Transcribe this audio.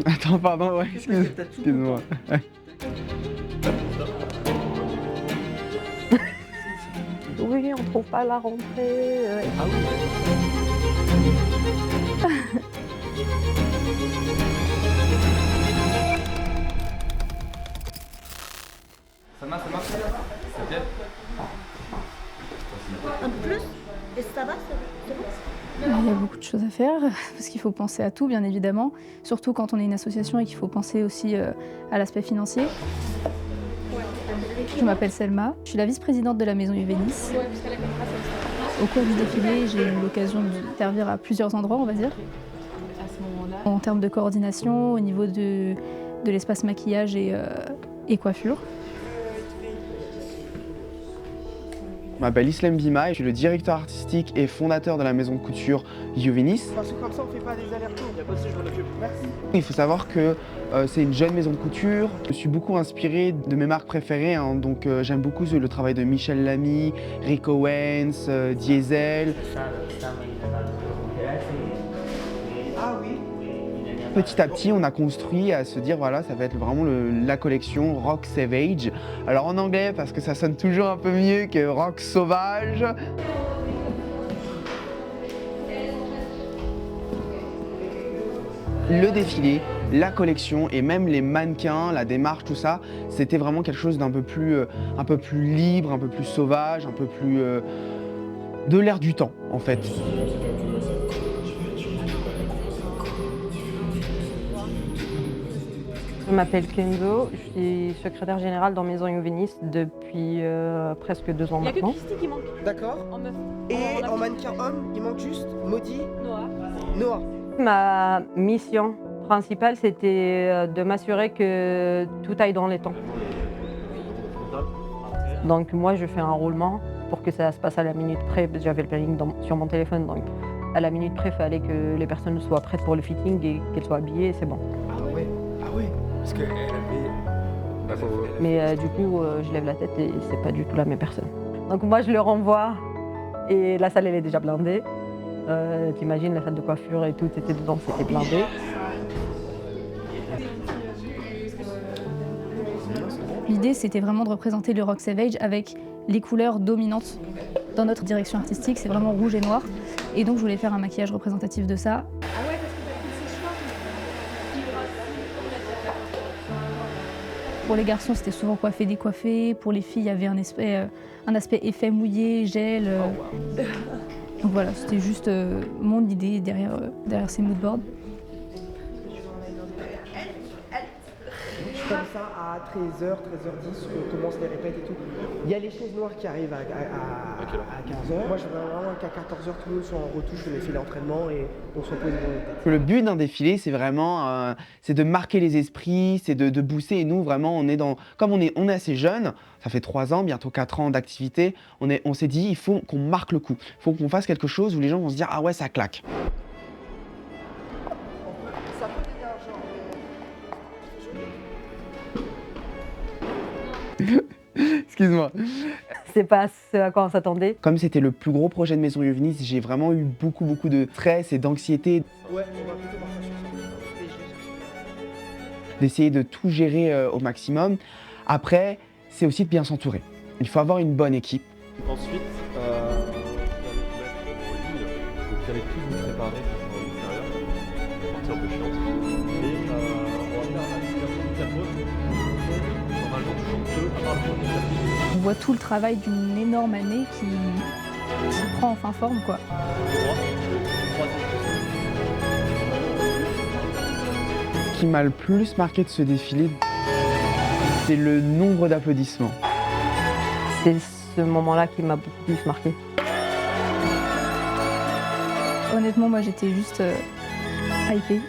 Attends, pardon, ouais, excuse-moi. Oui, on trouve pas la rentrée. Ah oui. Ça marche, c'est bien. Un peu plus? Et ça va, c'est bon? Il y a beaucoup de choses à faire parce qu'il faut penser à tout, bien évidemment, surtout quand on est une association et qu'il faut penser aussi à l'aspect financier. Je m'appelle Selma, je suis la vice-présidente de la Maison Juvenis. Au cours du défilé, j'ai eu l'occasion d'intervenir à plusieurs endroits, on va dire. En termes de coordination, au niveau de l'espace maquillage et coiffure. Je m'appelle Islam Bima et je suis le directeur artistique et fondateur de la maison de couture Juvenis. Parce que comme ça, on fait pas des allers-retours. Il y a pas de souci, je m'en occupe. Merci. Il faut savoir que c'est une jeune maison de couture. Je suis beaucoup inspiré de mes marques préférées, hein. Donc j'aime beaucoup le travail de Michel Lamy, Rick Owens, Diesel. Ah oui. Petit à petit, on a construit à se dire voilà, ça va être vraiment la collection Rock Savage. Alors en anglais, parce que ça sonne toujours un peu mieux que Rock Sauvage. Le défilé, la collection et même les mannequins, la démarche, tout ça, c'était vraiment quelque chose d'un peu plus libre, un peu plus sauvage, un peu plus de l'air du temps en fait. Je m'appelle Kenzo, je suis secrétaire générale dans Maison Juvenis depuis presque 2 ans Il y a que maintenant. Christy qui manque D'accord. en meuf. Et en mannequin homme, il manque juste Maudit, Noah. Noah. Ma mission principale, c'était de m'assurer que tout aille dans les temps. Donc moi, je fais un roulement pour que ça se passe à la minute près. J'avais le planning sur mon téléphone, donc à la minute près, il fallait que les personnes soient prêtes pour le fitting et qu'elles soient habillées, c'est bon. Ah ouais. Parce qu'elle avait... Mais du coup, je lève la tête et c'est pas du tout la même personne. Donc moi, je le renvoie et la salle, elle est déjà blindée. T'imagines, la salle de coiffure et tout était dedans, c'était blindé. L'idée, c'était vraiment de représenter le Rock Savage avec les couleurs dominantes dans notre direction artistique. C'est vraiment rouge et noir. Et donc, je voulais faire un maquillage représentatif de ça. Pour les garçons, c'était souvent coiffé, décoiffé. Pour les filles, il y avait un aspect effet mouillé, gel. Donc voilà, c'était juste mon idée derrière ces moodboards. Comme ça, à 13h, 13h10, on commence les répètes et tout. Il y a les chaises noires qui arrivent à 15h. Moi, je voudrais vraiment qu'à 14h, tout le monde soit en retouche de mes filets d'entraînement et on se repose dans les têtes. Le but d'un défilé, c'est vraiment c'est de marquer les esprits, c'est de booster. Et nous, vraiment, comme on est assez jeunes, ça fait 3 ans, bientôt 4 ans d'activité, on s'est dit, il faut qu'on marque le coup. Il faut qu'on fasse quelque chose où les gens vont se dire, ah ouais, ça claque. Ça peut aider un genre. Excuse-moi. C'est pas ce à quoi on s'attendait. Comme c'était le plus gros projet de Maison Juvenis, j'ai vraiment eu beaucoup de stress et d'anxiété. Ouais, on va plutôt voir ça sur ça. D'essayer de tout gérer au maximum. Après, c'est aussi de bien s'entourer. Il faut avoir une bonne équipe. Ensuite, vous allez mettre vos lignes, donc vous allez tous vous préparer pour l'extérieur, partie un peu chiante. Et on va faire la activation du capot. Normalement, toujours 2 à part le premier tapis. On voit tout le travail d'une énorme année qui prend enfin forme, quoi. Ce qui m'a le plus marqué de ce défilé, c'est le nombre d'applaudissements. C'est ce moment-là qui m'a beaucoup plus marqué. Honnêtement, moi, j'étais juste hypée.